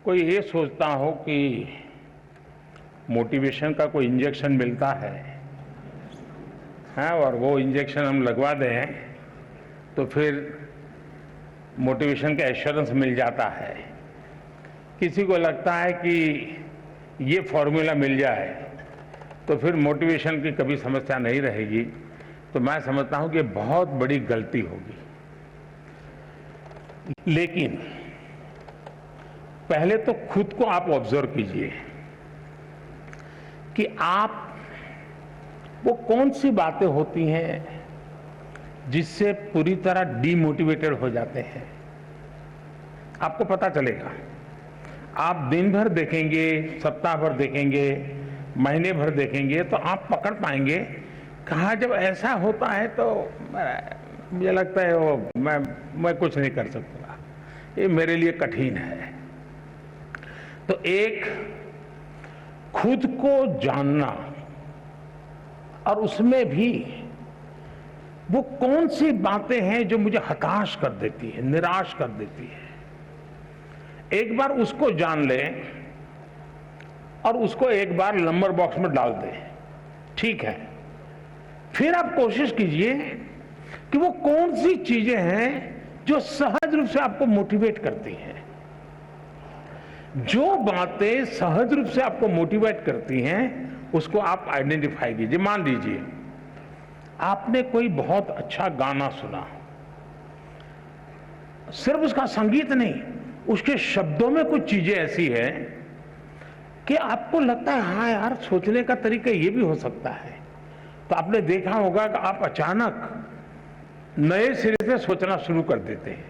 कोई ये सोचता हो कि मोटिवेशन का कोई इंजेक्शन मिलता है, हाँ, और वो इंजेक्शन हम लगवा दें तो फिर मोटिवेशन का एश्योरेंस मिल जाता है। किसी को लगता है कि ये फॉर्मूला मिल जाए तो फिर मोटिवेशन की कभी समस्या नहीं रहेगी। तो मैं समझता हूं कि बहुत बड़ी गलती होगी। लेकिन पहले तो खुद को आप ऑब्जर्व कीजिए कि आप वो कौन सी बातें होती हैं जिससे पूरी तरह डीमोटिवेटेड हो जाते हैं। आपको पता चलेगा। आप दिन भर देखेंगे, सप्ताह भर देखेंगे, महीने भर देखेंगे तो आप पकड़ पाएंगे कहाँ जब ऐसा होता है तो मुझे लगता है वो मैं कुछ नहीं कर सकता, ये मेरे लिए कठिन है। तो एक खुद को जानना और उसमें भी वो कौन सी बातें हैं जो मुझे हताश कर देती है, निराश कर देती है, एक बार उसको जान लें और उसको एक बार नंबर बॉक्स में डाल दें। ठीक है, फिर आप कोशिश कीजिए कि वो कौन सी चीजें हैं जो सहज रूप से आपको मोटिवेट करती हैं। जो बातें सहज रूप से आपको मोटिवेट करती हैं उसको आप आइडेंटिफाई कीजिए। मान लीजिए आपने कोई बहुत अच्छा गाना सुना, सिर्फ उसका संगीत नहीं, उसके शब्दों में कुछ चीजें ऐसी है कि आपको लगता है हाँ यार, सोचने का तरीका ये भी हो सकता है। तो आपने देखा होगा कि आप अचानक नए सिरे से सोचना शुरू कर देते हैं।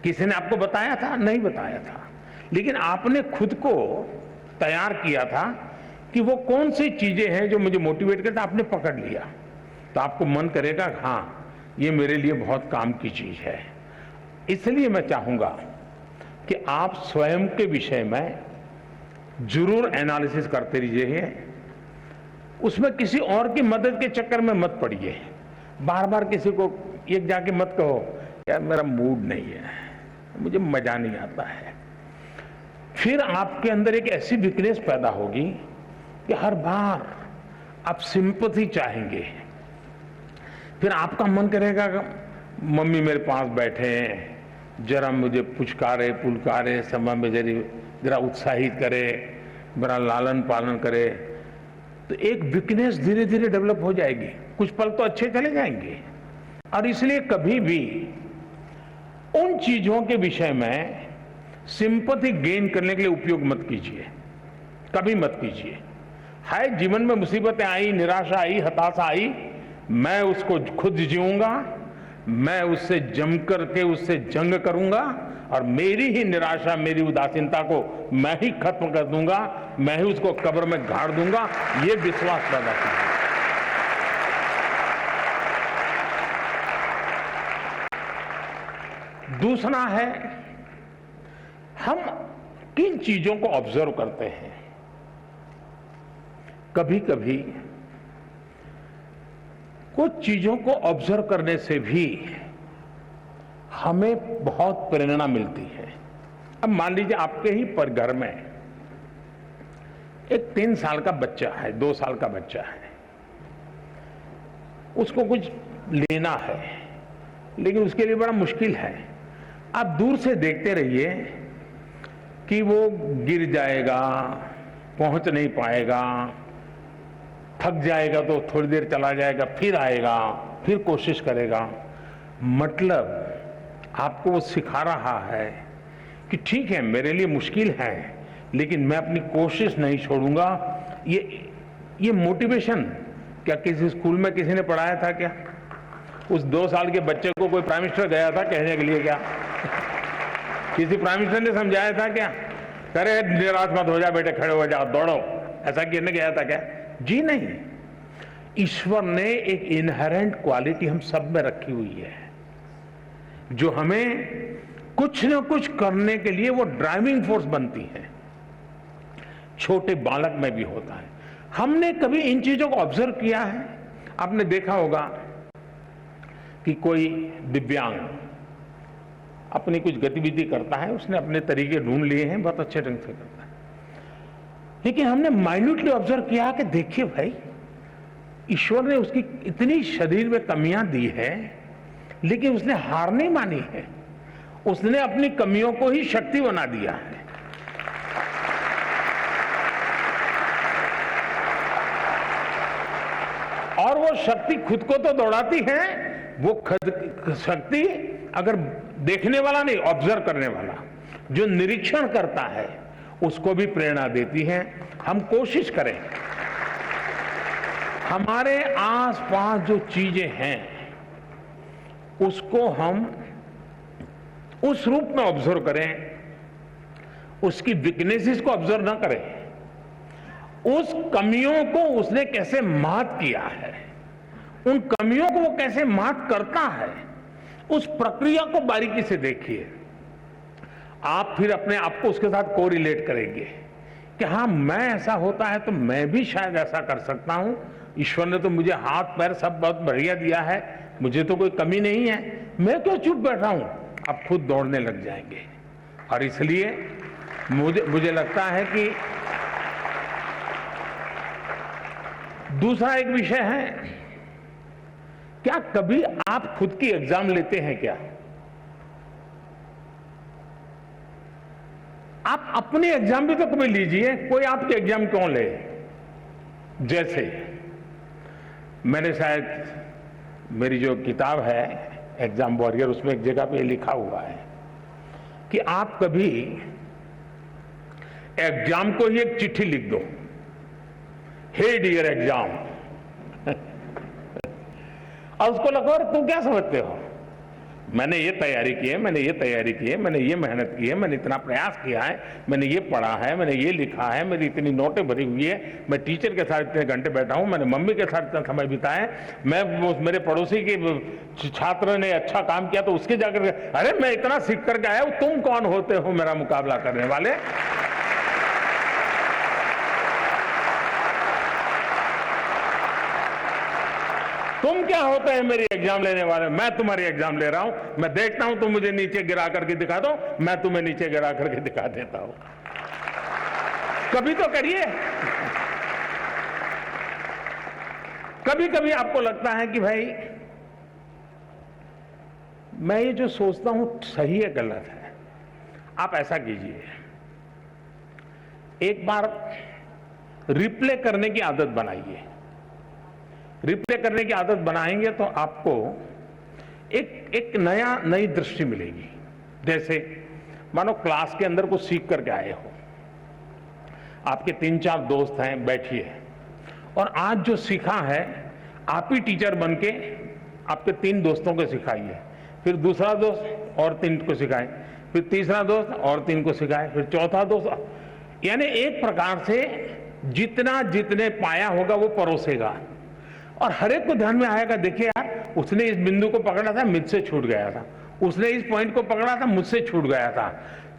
किसी ने आपको बताया था? नहीं बताया था, लेकिन आपने खुद को तैयार किया था कि वो कौन सी चीजें हैं जो मुझे मोटिवेट करता, आपने पकड़ लिया तो आपको मन करेगा हाँ, ये मेरे लिए बहुत काम की चीज है। इसलिए मैं चाहूंगा कि आप स्वयं के विषय में जरूर एनालिसिस करते रहिए। उसमें किसी और की मदद के चक्कर में मत पड़िए। बार बार किसी को ये जाके मत कहो यार मेरा मूड नहीं है, मुझे मजा नहीं आता है। फिर आपके अंदर एक ऐसी वीकनेस पैदा होगी कि हर बार आप सिंपैथी चाहेंगे। फिर आपका मन करेगा कि मम्मी मेरे पास बैठे हैं, जरा मुझे पुचकारे पुलकारे, समय में जरा उत्साहित करे, मेरा लालन पालन करे। तो एक वीकनेस धीरे धीरे डेवलप हो जाएगी। कुछ पल तो अच्छे चले जाएंगे। और इसलिए कभी भी उन चीजों के विषय में सिंपैथी गेन करने के लिए उपयोग मत कीजिए, कभी मत कीजिए। है जीवन में मुसीबतें आई, निराशा आई, हताशा आई, मैं उसको खुद जीऊंगा, मैं उससे जम करके उससे जंग करूंगा और मेरी ही निराशा, मेरी उदासीनता को मैं ही खत्म कर दूंगा, मैं ही उसको कब्र में गाड़ दूंगा। ये विश्वास पैदा कीजिए। दूसरा है, हम किन चीजों को ऑब्जर्व करते हैं। कभी कभी कुछ चीजों को ऑब्जर्व करने से भी हमें बहुत प्रेरणा मिलती है। अब मान लीजिए आपके ही पर घर में एक 3 साल का बच्चा है, 2 साल का बच्चा है, उसको कुछ लेना है लेकिन उसके लिए बड़ा मुश्किल है। आप दूर से देखते रहिए कि वो गिर जाएगा, पहुंच नहीं पाएगा, थक जाएगा तो थोड़ी देर चला जाएगा, फिर आएगा, फिर कोशिश करेगा। मतलब आपको वो सिखा रहा है कि ठीक है मेरे लिए मुश्किल है लेकिन मैं अपनी कोशिश नहीं छोड़ूंगा। ये मोटिवेशन क्या किसी स्कूल में किसी ने पढ़ाया था क्या? उस 2 साल के बच्चे को कोई प्राइम मिनिस्टर गया था कहने के लिए क्या? किसी प्राइम मिनिस्टर ने समझाया था क्या? अरे निराश मत हो जा बेटे, खड़े हो जाओ, दौड़ो, ऐसा कहने गया था क्या? जी नहीं। ईश्वर ने एक इनहेरेंट क्वालिटी हम सब में रखी हुई है जो हमें कुछ न कुछ करने के लिए वो ड्राइविंग फोर्स बनती है। छोटे बालक में भी होता है। हमने कभी इन चीजों को ऑब्जर्व किया है? आपने देखा होगा कि कोई दिव्यांग अपनी कुछ गतिविधि करता है, उसने अपने तरीके ढूंढ लिए हैं, बहुत अच्छे ढंग से करता है। लेकिन हमने माइन्यूटली ऑब्जर्व किया कि देखिए भाई, ईश्वर ने उसकी इतनी शरीर में कमियां दी है, लेकिन उसने हार नहीं मानी है, उसने अपनी कमियों को ही शक्ति बना दिया है। और वो शक्ति खुद को तो दौड़ाती है, वो शक्ति अगर देखने वाला नहीं, ऑब्जर्व करने वाला, जो निरीक्षण करता है, उसको भी प्रेरणा देती है। हम कोशिश करें, हमारे आसपास जो चीजें हैं उसको हम उस रूप में ऑब्जर्व करें, उसकी वीकनेसेस को ऑब्जर्व ना करें, उस कमियों को उसने कैसे मात किया है, उन कमियों को वो कैसे मात करता है, उस प्रक्रिया को बारीकी से देखिए। आप फिर अपने आप को उसके साथ कोरिलेट करेंगे कि हाँ, मैं ऐसा होता है तो मैं भी शायद ऐसा कर सकता हूं। ईश्वर ने तो मुझे हाथ पैर सब बहुत बढ़िया दिया है, मुझे तो कोई कमी नहीं है, मैं क्यों चुप बैठा हूं। आप खुद दौड़ने लग जाएंगे। और इसलिए मुझे लगता है कि दूसरा एक विषय है, क्या कभी आप खुद की एग्जाम लेते हैं क्या? आप अपनी एग्जाम भी तो कभी लीजिए, कोई आपके एग्जाम क्यों ले। जैसे मैंने शायद मेरी जो किताब है एग्जाम वॉरियर, उसमें एक जगह पे लिखा हुआ है कि आप कभी एग्जाम को ही एक चिट्ठी लिख दो, हे डियर एग्जाम, और उसको लगो तुम क्या समझते हो, मैंने ये तैयारी की है, मैंने ये तैयारी की है, मैंने ये मेहनत की है, मैंने इतना प्रयास किया है, मैंने ये पढ़ा है, मैंने ये लिखा है, मेरी इतनी नोटें भरी हुई है, मैं टीचर के साथ इतने घंटे बैठा हूं, मैंने मम्मी के साथ इतना समय बिताया है, मैं मेरे पड़ोसी के छात्र ने अच्छा काम किया तो उसके जाकर, अरे मैं इतना सीख करके आया हूं, तुम कौन होते हो मेरा मुकाबला करने वाले। तुम क्या होते हैं मेरी एग्जाम लेने वाले, मैं तुम्हारी एग्जाम ले रहा हूं, मैं देखता हूं तुम मुझे नीचे गिरा करके दिखा दो, मैं तुम्हें नीचे गिरा करके दिखा देता हूं। कभी तो करिए। कभी कभी आपको लगता है कि भाई मैं ये जो सोचता हूं सही है गलत है, आप ऐसा कीजिए, एक बार रिप्ले करने की आदत बनाइए। रिप्ले करने की आदत बनाएंगे तो आपको एक नई दृष्टि मिलेगी। जैसे मानो क्लास के अंदर कुछ सीख करके आए हो, आपके 3-4 दोस्त हैं, बैठिए और आज जो सीखा है आप ही टीचर बन के आपके 3 दोस्तों को सिखाइए, फिर दूसरा दोस्त और 3 को सिखाए, फिर तीसरा दोस्त और 3 को सिखाए, फिर चौथा दोस्त, यानी एक प्रकार से जितने पाया होगा वो परोसेगा और हर एक को ध्यान में आएगा, देखिए यार उसने इस बिंदु को पकड़ा था, मुझसे छूट गया था, उसने इस पॉइंट को पकड़ा था, मुझसे छूट गया था।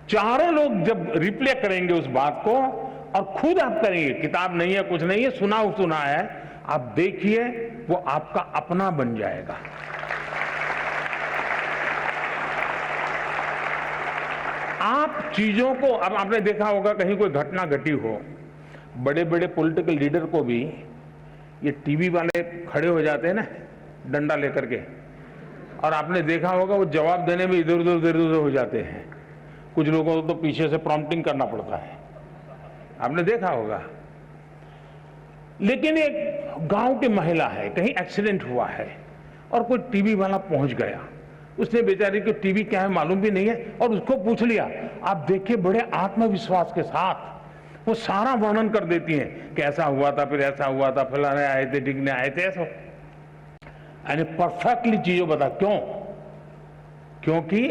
चारों लोग जब रिप्ले करेंगे उस बात को और खुद आप करेंगे, किताब नहीं है, कुछ नहीं है, सुना है, आप देखिए वो आपका अपना बन जाएगा। आप चीजों को, अब आपने देखा होगा कहीं कोई घटना घटी हो, बड़े बड़े पॉलिटिकल लीडर को भी ये टीवी वाले खड़े हो जाते हैं ना डंडा लेकर के, और आपने देखा होगा वो जवाब देने में इधर उधर हो जाते हैं। कुछ लोगों को तो पीछे से प्रॉम्प्टिंग करना पड़ता है, आपने देखा होगा। लेकिन एक गांव की महिला है, कहीं एक्सीडेंट हुआ है और कोई टीवी वाला पहुंच गया, उसने बेचारी को टीवी क्या है मालूम भी नहीं है और उसको पूछ लिया। आप देखिए बड़े आत्मविश्वास के साथ वो सारा वर्णन कर देती हैं कि ऐसा हुआ था, फिर ऐसा हुआ था, फलाने आए थे, डिगने आए थे, ऐसा, यानी परफेक्टली चीजों बता। क्यों? क्योंकि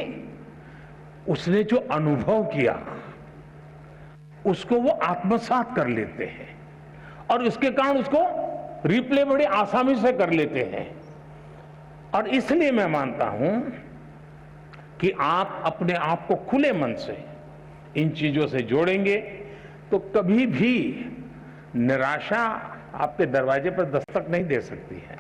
उसने जो अनुभव किया उसको वो आत्मसात कर लेते हैं और उसके कारण उसको रिप्ले बड़ी आसानी से कर लेते हैं। और इसलिए मैं मानता हूं कि आप अपने आप को खुले मन से इन चीजों से जोड़ेंगे तो कभी भी निराशा आपके दरवाजे पर दस्तक नहीं दे सकती है।